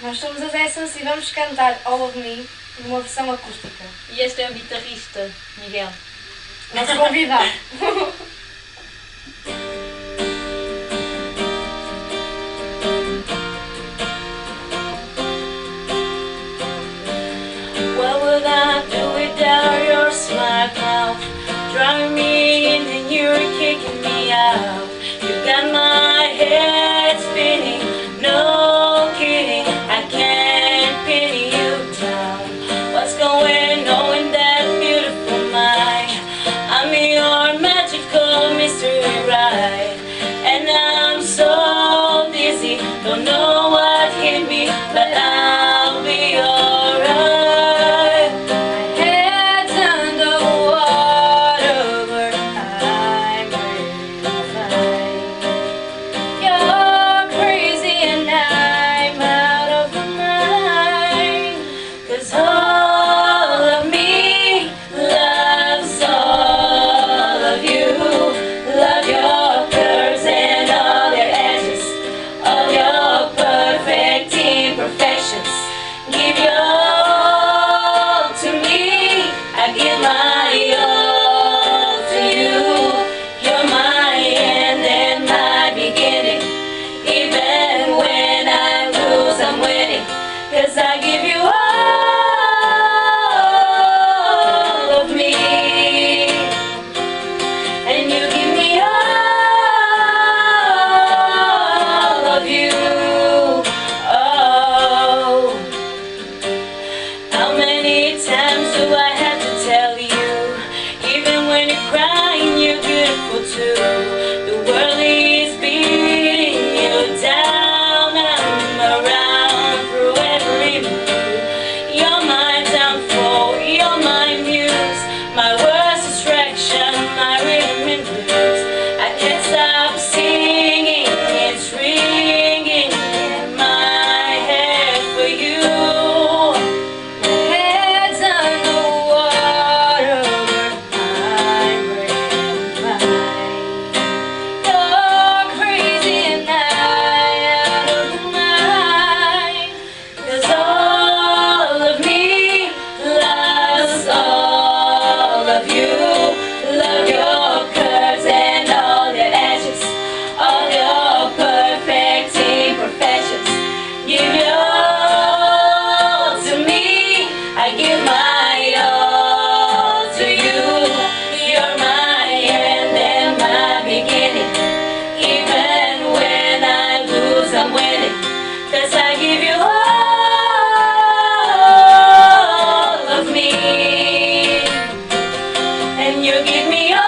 nós somos as Essence e vamos cantar All of Me numa versão acústica. E este é o guitarrista, Miguel. Nosso convidado. What would I do without your smart mouth? Driving me in and you're kicking me out. You got my head spinning, no kidding, I can't pin you down. What's going on in that beautiful mind? I'm your magical mystery ride, and I'm so dizzy, don't know what hit me, but I'll be alright. Give your all to me, I give my all to you. You're my end and my beginning. Even when I lose, I'm winning. 'Cause I give you all of me, and you give me all of you. Times do I have to tell you? Even when you're crying, you're beautiful too. The world is beating you down. I'm around through every mood. You're my downfall, you're my muse, my worst distraction, my rhythm and blues. I can't stop singing, it's ringing in my head for you. Give your all to me, I give my all to you. You're my end and my beginning. Even when I lose, I'm winning. 'Cause I give you all of me, and you give me all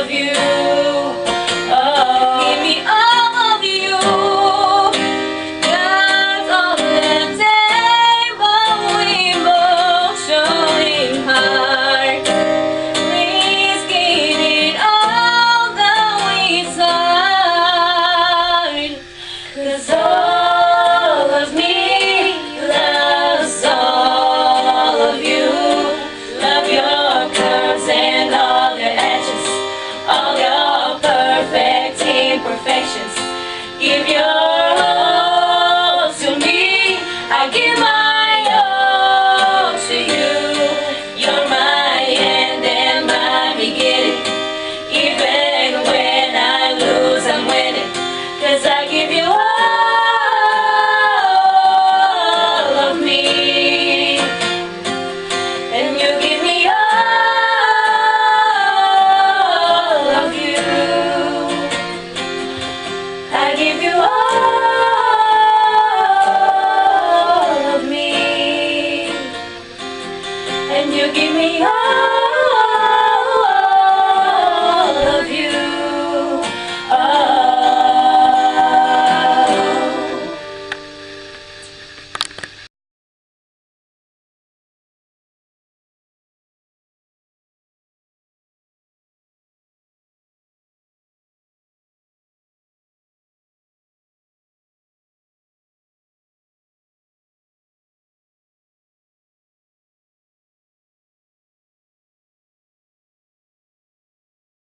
of you. Give me all of you. God's on the table, we both showing heart. Please give it all that inside. 'Cause all of me loves all of you. Love your curves and all your edges, all your perfect imperfections. Give your all to me, I give my all to you. You're my end and my beginning. Even when I lose, I'm winning. 'Cause I give you all